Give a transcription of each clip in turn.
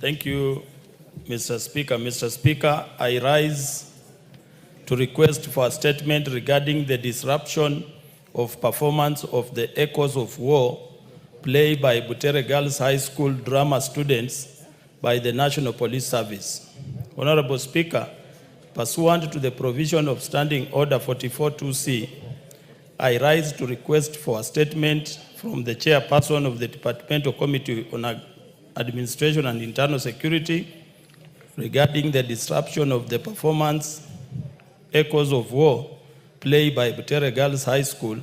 Thank you, Mr. Speaker. Mr. Speaker, I rise to request for a statement regarding the disruption of performance of the Echoes of War play by Butere Girls High School drama students by the National Police Service. Honorable Speaker, pursuant to the provision of Standing Order 44-2C, I rise to request for a statement from the chairperson of the Departmental Committee on Administration and Internal Security regarding the disruption of the performance Echoes of War play by Butere Girls High School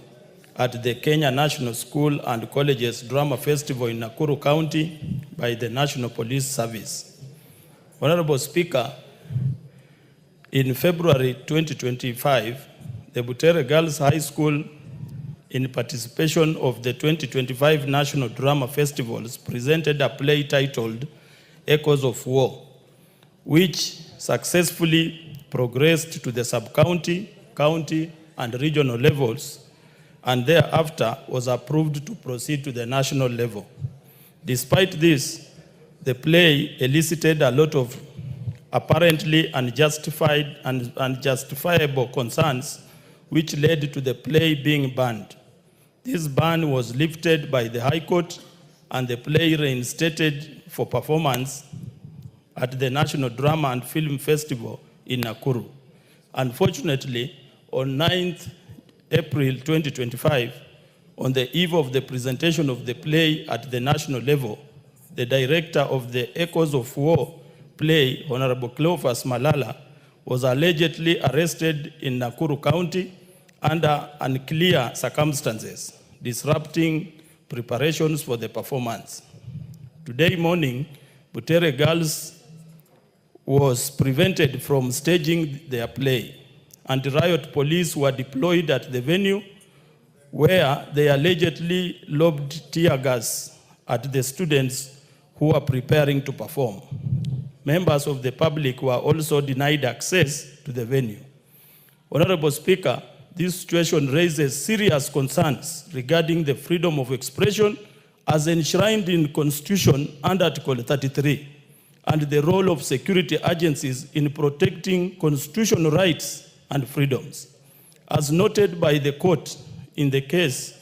at the Kenya National School and Colleges Drama Festival in Nakuru County by the National Police Service. Honorable Speaker, in February 2025, the Butere Girls High School, in participation of the 2025 National Drama Festivals, presented a play titled Echoes of War, which successfully progressed to the sub-county, county, and regional levels, and thereafter was approved to proceed to the national level. Despite this, the play elicited a lot of apparently unjustified and unjustifiable concerns, which led to the play being banned. This ban was lifted by the High Court, and the play reinstated for performance at the National Drama and Film Festival in Nakuru. Unfortunately, on 9th April 2025, on the eve of the presentation of the play at the national level, the director of the Echoes of War play, Honorable Cleophas Malala, was allegedly arrested in Nakuru County under unclear circumstances, disrupting preparations for the performance. Today morning, Butere Girls was prevented from staging their play, and riot police were deployed at the venue where they allegedly lobbed tear gas at the students who were preparing to perform. Members of the public were also denied access to the venue. Honorable Speaker, this situation raises serious concerns regarding the freedom of expression as enshrined in Constitution under Article 33, and the role of security agencies in protecting constitutional rights and freedoms. As noted by the court in the case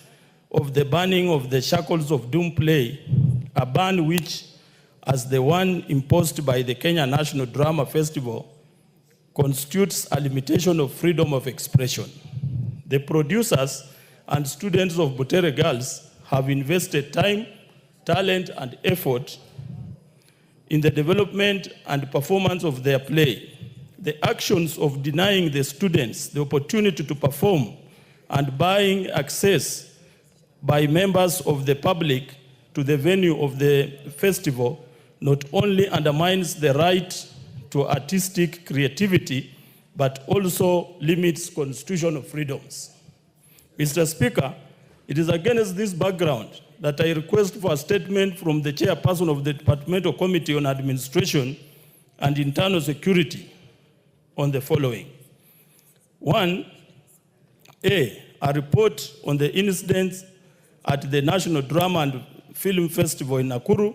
of the banning of the Shackles of Doom play, a ban which, as the one imposed by the Kenya National Drama Festival, constitutes a limitation of freedom of expression. The producers and students of Butere Girls have invested time, talent, and effort in the development and performance of their play. The actions of denying the students the opportunity to perform and buying access by members of the public to the venue of the festival not only undermines the right to artistic creativity, but also limits constitutional freedoms. Mr. Speaker, it is against this background that I request for a statement from the chairperson of the Departmental Committee on Administration and Internal Security on the following. 1, A report on the incidents at the National Drama and Film Festival in Nakuru,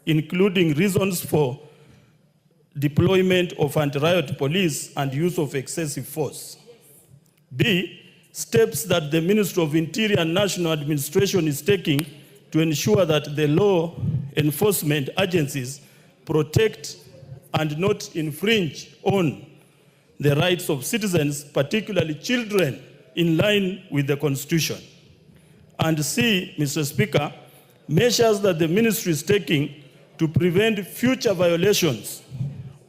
including reasons for deployment of anti-riot police and use of excessive force. B, steps that the Ministry of Interior and National Administration is taking to ensure that the law enforcement agencies protect and not infringe on the rights of citizens, particularly children, in line with the Constitution. And C, Mr. Speaker, measures that the ministry is taking to prevent future violations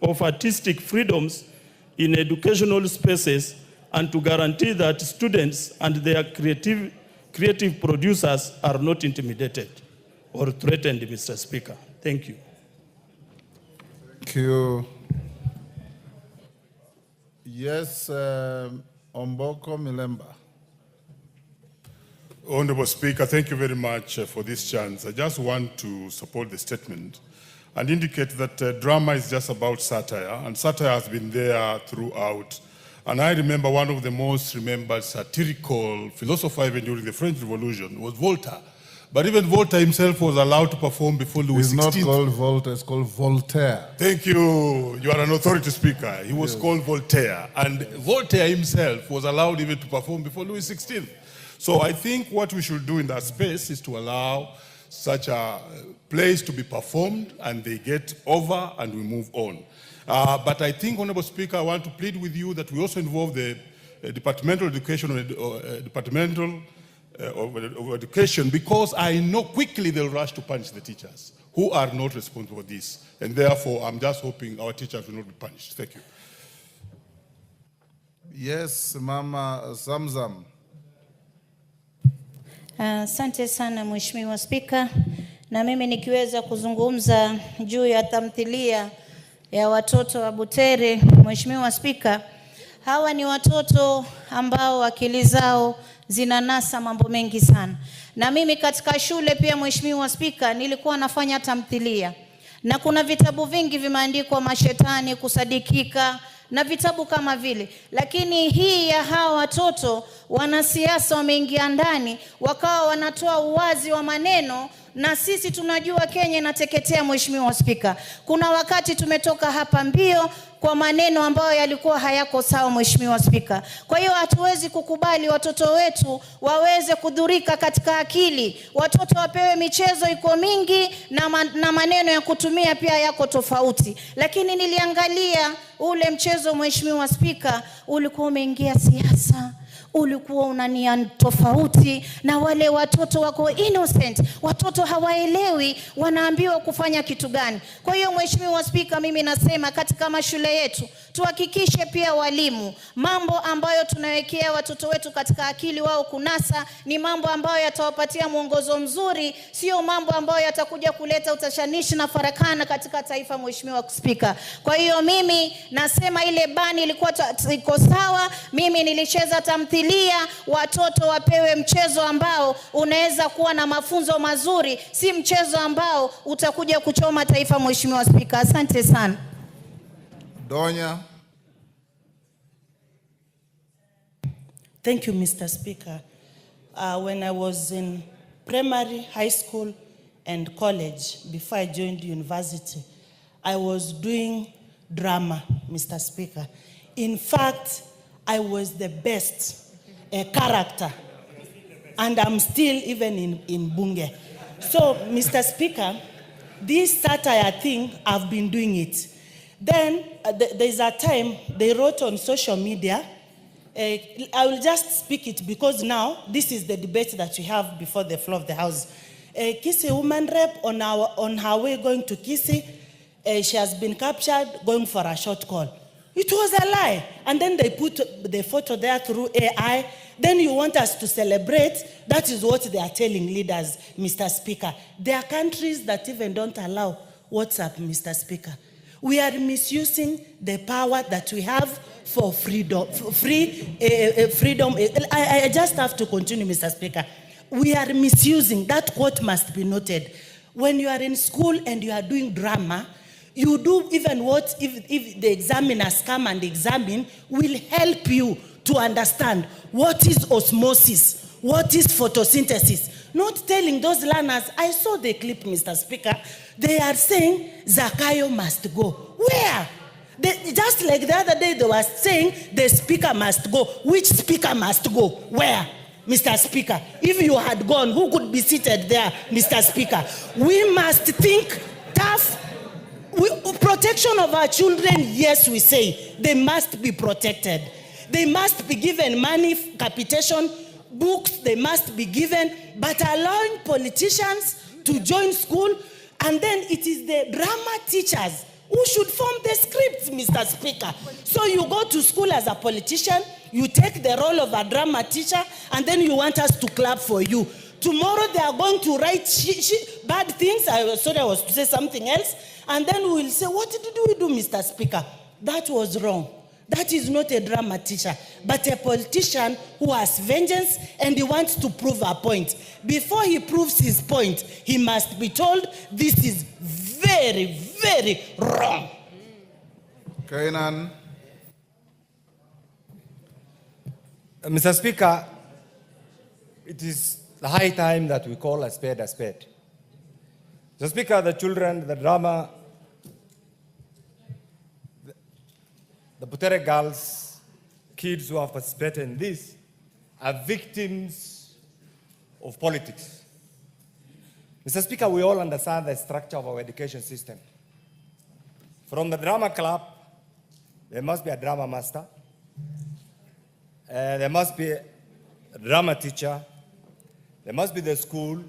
of artistic freedoms in educational spaces, and to guarantee that students and their creative producers are not intimidated or threatened, Mr. Speaker. Thank you. Thank you. Yes, Omboko Milemba. Honorable Speaker, thank you very much for this chance. I just want to support the statement and indicate that drama is just about satire, and satire has been there throughout. And I remember one of the most remembered satirical philosophers even during the French Revolution was Voltaire. But even Voltaire himself was allowed to perform before Louis It's not XVI. called Voltaire, it's called Voltaire. Thank you. You are an authority speaker. He was called Voltaire. And Voltaire himself was allowed even to perform before Louis XVI. So I think what we should do in that space is to allow such a place to be performed and they get over and we move on. But I think, Honorable Speaker, I want to plead with you that we also involve the departmental education of education, because I know quickly they'll rush to punish the teachers who are not responsible for this. And therefore, I'm just hoping our teachers will not be punished. Thank you. Yes, Mama Zamzam. Asante sana Mheshimiwa Spika, na mimi nikiweza kuzungumza juu ya tamthilia ya watoto wa Butere. Mheshimiwa Spika, hawa ni watoto ambao akili zao zinanasa mambo mengi sana. Na mimi katika shule pia Mheshimiwa Spika nilikuwa nafanya tamthilia. Na kuna vitabu vingi vimeandikwa mashetani, kusadikika na vitabu kama vile. Lakini hii ya hawa watoto wanasiasa wameingia ndani wakawa wanatoa uwazi wa maneno, na sisi tunajua Kenya inateketea Mheshimiwa Spika. Kuna wakati tumetoka hapa mbio kwa maneno ambayo yalikuwa hayako sawa Mheshimiwa Spika. Kwa hiyo hatuwezi kukubali watoto wetu waweze kudhurika katika akili. Watoto wapewe michezo iko mingi na maneno ya kutumia pia yako tofauti. Lakini niliangalia ule mchezo Mheshimiwa Spika, ulikuwa umeingia siasa. Ulikuwa una nia tofauti, na wale watoto wako innocent, watoto hawaelewi wanaambiwa kufanya kitu gani. Kwa hiyo Mheshimiwa Spika, mimi nasema katika mashule yetu tuhakikishe pia walimu mambo ambayo tunawekea watoto wetu katika akili wao kunasa ni mambo ambayo yatawapatia mwongozo mzuri, sio mambo ambayo yatakuja kuleta utashanishi na farakana katika taifa Mheshimiwa Spika. Kwa hiyo mimi nasema ile bani ilikuwa iko sawa. Mimi nilicheza tamthilia, watoto wapewe mchezo ambao unaweza kuwa na mafunzo mazuri, si mchezo ambao utakuja kuchoma taifa Mheshimiwa Spika. Asante sana. Donya. Thank you, Mr. Speaker. When I was in primary, high school, and college, before I joined university, I was doing drama, Mr. Speaker. In fact, I was the best character, and I'm still even in Bunge. So, Mr. Speaker, this satire thing, I've been doing it. Then, there's a time they wrote on social media, I will just speak it because now this is the debate that we have before the floor of the House. Kisii woman rep on her way going to Kisii, she has been captured going for a short call. It was a lie. And then they put the photo there through AI. Then you want us to celebrate. That is what they are telling leaders, Mr. Speaker. There are countries that even don't allow WhatsApp, Mr. Speaker. We are misusing the power that we have for freedom. Freedom. I just have to continue, Mr. Speaker. We are misusing. That quote must be noted. When you are in school and you are doing drama, you do even what if the examiners come and examine, will help you to understand what is osmosis, what is photosynthesis. Not telling those learners, I saw the clip, Mr. Speaker, they are saying Zakayo must go. Where? Just like the other day they were saying the speaker must go. Which speaker must go? Where? Mr. Speaker, if you had gone, who could be seated there, Mr. Speaker? We must think tough. Protection of our children, yes, we say, they must be protected. They must be given money, capitation, books, they must be given, but allowing politicians to join school, and then it is the drama teachers who should form the scripts, Mr. Speaker. So you go to school as a politician, you take the role of a drama teacher, and then you want us to clap for you. Tomorrow they are going to write bad things. I was to say something else. And then we will say, what did we do, Mr. Speaker? That was wrong. That is not a drama teacher, but a politician who has vengeance and he wants to prove a point. Before he proves his point, he must be told this is very, very wrong. Kainan. Mr. Speaker, it is the high time that we call a spade a spade. Mr. Speaker, the children, the drama, the Butere girls, kids who have participated in this, are victims of politics. Mr. Speaker, we all understand the structure of our education system. From the drama club, there must be a drama master, there must be a drama teacher, there must be the school,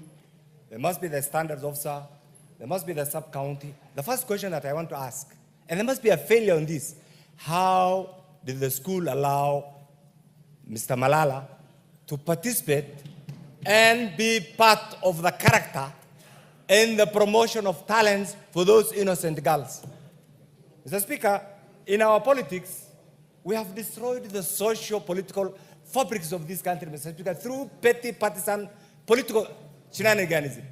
there must be the standards officer, there must be the sub-county. The first question that I want to ask, and there must be a failure on this, how did the school allow Mr. Malala to participate and be part of the character in the promotion of talents for those innocent girls? Mr. Speaker, in our politics, we have destroyed the socio-political fabrics of this country, Mr. Speaker, through petty partisan political shenaniganism.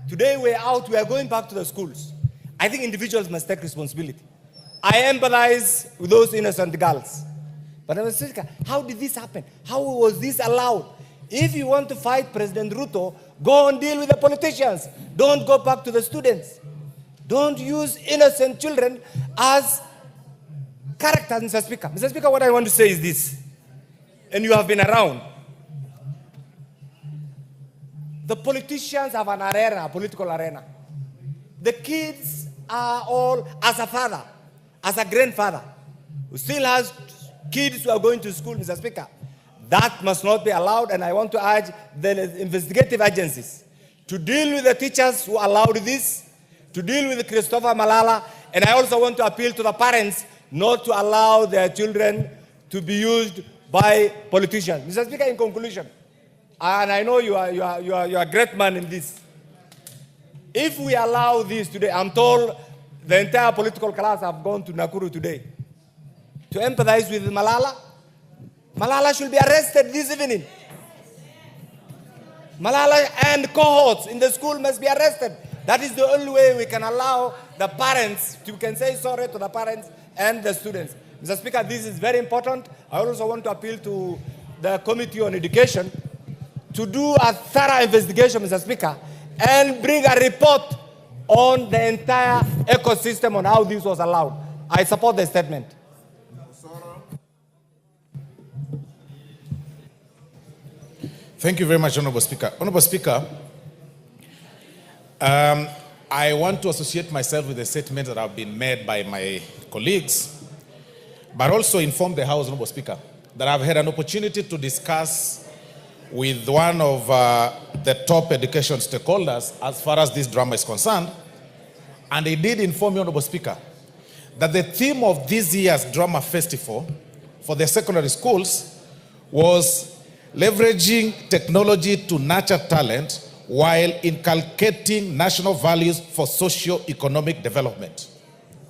Today we are going back to the schools. I think individuals must take responsibility. I empathize with those innocent girls. But Mr. Speaker, how did this happen? How was this allowed? If you want to fight President Ruto, go and deal with the politicians. Don't go back to the students. Don't use innocent children as characters, Mr. Speaker. Mr. Speaker, what I want to say is this, and you have been around. The politicians have an arena, a political arena. The kids are all, as a father, as a grandfather, who still has kids who are going to school, Mr. Speaker. That must not be allowed, and I want to urge the investigative agencies to deal with the teachers who allowed this, to deal with Christopher Malala, and I also want to appeal to the parents not to allow their children to be used by politicians. Mr. Speaker, in conclusion, and I know you are a great man in this. If we allow this today, I'm told the entire political class have gone to Nakuru today to empathize with Malala. Malala should be arrested this evening. Malala and cohorts in the school must be arrested. That is the only way we can allow the parents, we can say sorry to the parents and the students. Mr. Speaker, this is very important. I also want to appeal to the Committee on Education to do a thorough investigation, Mr. Speaker, and bring a report on the entire ecosystem on how this was allowed. I support the statement. Thank you very much, Honorable Speaker. Honorable Speaker, I want to associate myself with the statements that have been made by my colleagues, but also inform the House, Honorable Speaker, that I've had an opportunity to discuss with one of the top education stakeholders as far as this drama is concerned, and he did inform me, Honorable Speaker, that the theme of this year's drama festival for the secondary schools was leveraging technology to nurture talent while inculcating national values for socio-economic development.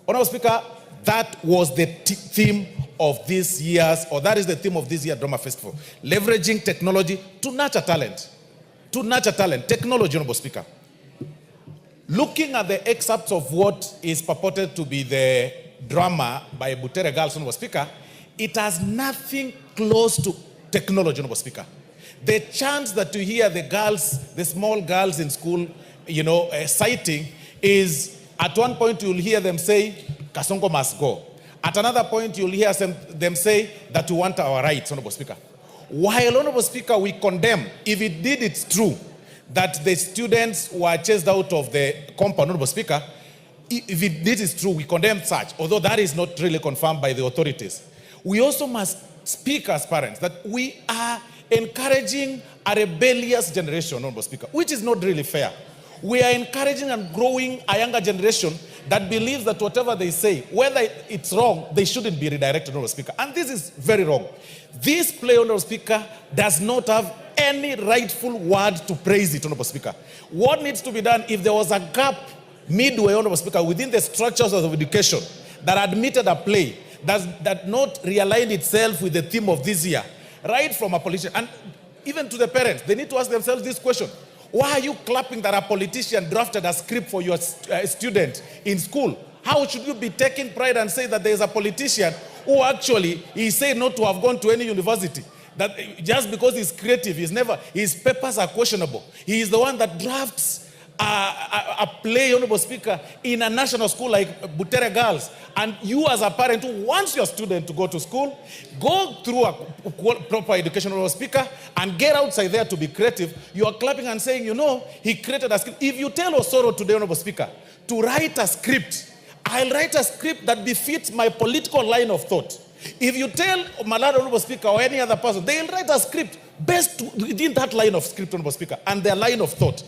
Honorable Speaker, that was the theme of this year's, or that is the theme of this year's drama festival. Leveraging technology to nurture talent. To nurture talent. Technology, Honorable Speaker. Looking at the excerpts of what is purported to be the drama by Butere girls, Honorable Speaker, it has nothing close to technology, Honorable Speaker. The chance that you hear the girls, the small girls in school, citing is, at one point you'll hear them say, Kasongo must go. At another point you'll hear them say that we want our rights, Honorable Speaker. While, Honorable Speaker, we condemn, if indeed it's true that the students were chased out of the compound, Honorable Speaker, if indeed it's true, we condemn such, although that is not really confirmed by the authorities. We also must speak as parents that we are encouraging a rebellious generation, Honorable Speaker, which is not really fair. We are encouraging and growing a younger generation that believes that whatever they say, whether it's wrong, they shouldn't be redirected, Honorable Speaker. And this is very wrong. This play, Honorable Speaker, does not have any rightful word to praise it, Honorable Speaker. What needs to be done, if there was a gap midway, Honorable Speaker, within the structures of education that admitted a play that not realigned itself with the theme of this year, right from a politician, and even to the parents, they need to ask themselves this question. Why are you clapping that a politician drafted a script for your student in school? How should you be taking pride and say that there is a politician who actually, he said not to have gone to any university? that just because he's creative, his papers are questionable. He is the one that drafts a play, Honorable Speaker, in a national school like Butere Girls. And you as a parent who wants your student to go to school, go through a proper education, Honorable Speaker, and get outside there to be creative. You are clapping and saying, you know, he created a script. If you tell Osoro today, Honorable Speaker, to write a script, I'll write a script that befits my political line of thought. If you tell MALALA, Honorable Speaker, or any other person, they'll write a script based within that line of script, Honorable Speaker, and their line of thought.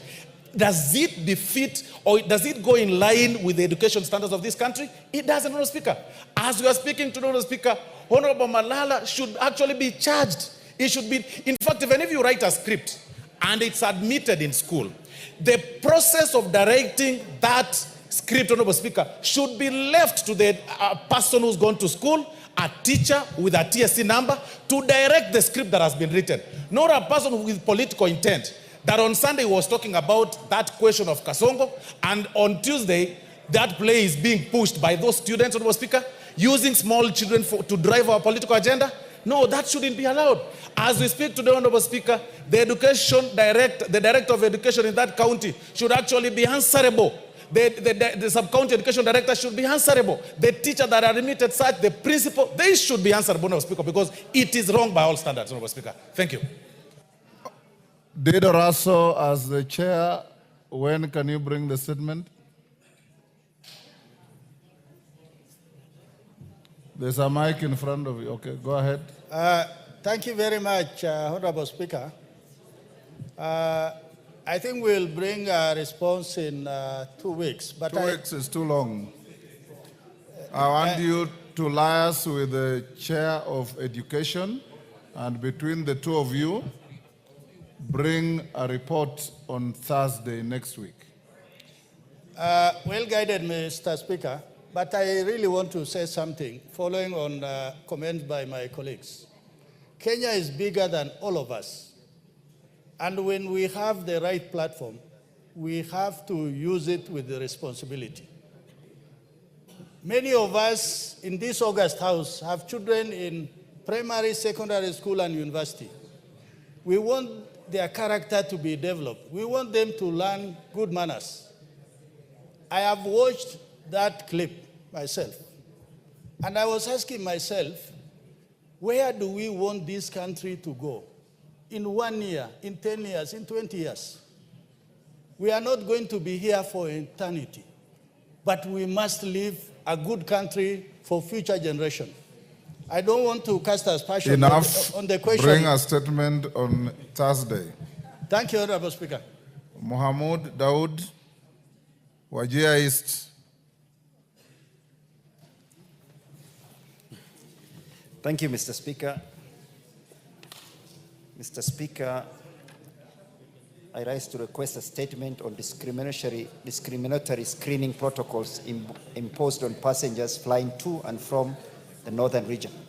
Does it befit or does it go in line with the education standards of this country? It doesn't, Honorable Speaker. As we are speaking to Honorable Speaker, Honorable MALALA should actually be charged. It should be, in fact, even if you write a script and it's admitted in school, the process of directing that script, Honorable Speaker, should be left to the person who's gone to school, a teacher with a TSC number, to direct the script that has been written, not a person with political intent. That on Sunday was talking about that question of Kasongo, and on Tuesday, that play is being pushed by those students, Honorable Speaker, using small children to drive our political agenda. No, that shouldn't be allowed. As we speak today, Honorable Speaker, the director of education in that county should actually be answerable. The sub-county education director should be answerable. The teacher that admitted such, the principal, they should be answerable, Honorable Speaker, because it is wrong by all standards, Honorable Speaker. Thank you. Dido Raso, as the chair, when can you bring the statement? There's a mic in front of you. Okay, go ahead. Thank you very much, Honorable Speaker. I think we'll bring a response in 2 weeks. But 2 weeks is too long. I want you to liaise with the chair of education, and between the two of you, bring a report on Thursday next week. Well guided, Mr. Speaker, but I really want to say something following on comments by my colleagues. Kenya is bigger than all of us. And when we have the right platform, we have to use it with the responsibility. Many of us in this August House have children in primary, secondary school, and university. We want their character to be developed. We want them to learn good manners. I have watched that clip myself, and I was asking myself, where do we want this country to go? In 1 year, in 10 years, in 20 years? We are not going to be here for eternity, but we must leave a good country for future generations. I don't want to cast aspersion on the question. Bring a statement on Thursday. Thank you, Honorable Speaker. Mohamud Daud, Wajir East. Thank you, Mr. Speaker. Mr. Speaker, I rise to request a statement on discriminatory screening protocols imposed on passengers flying to and from the northern region.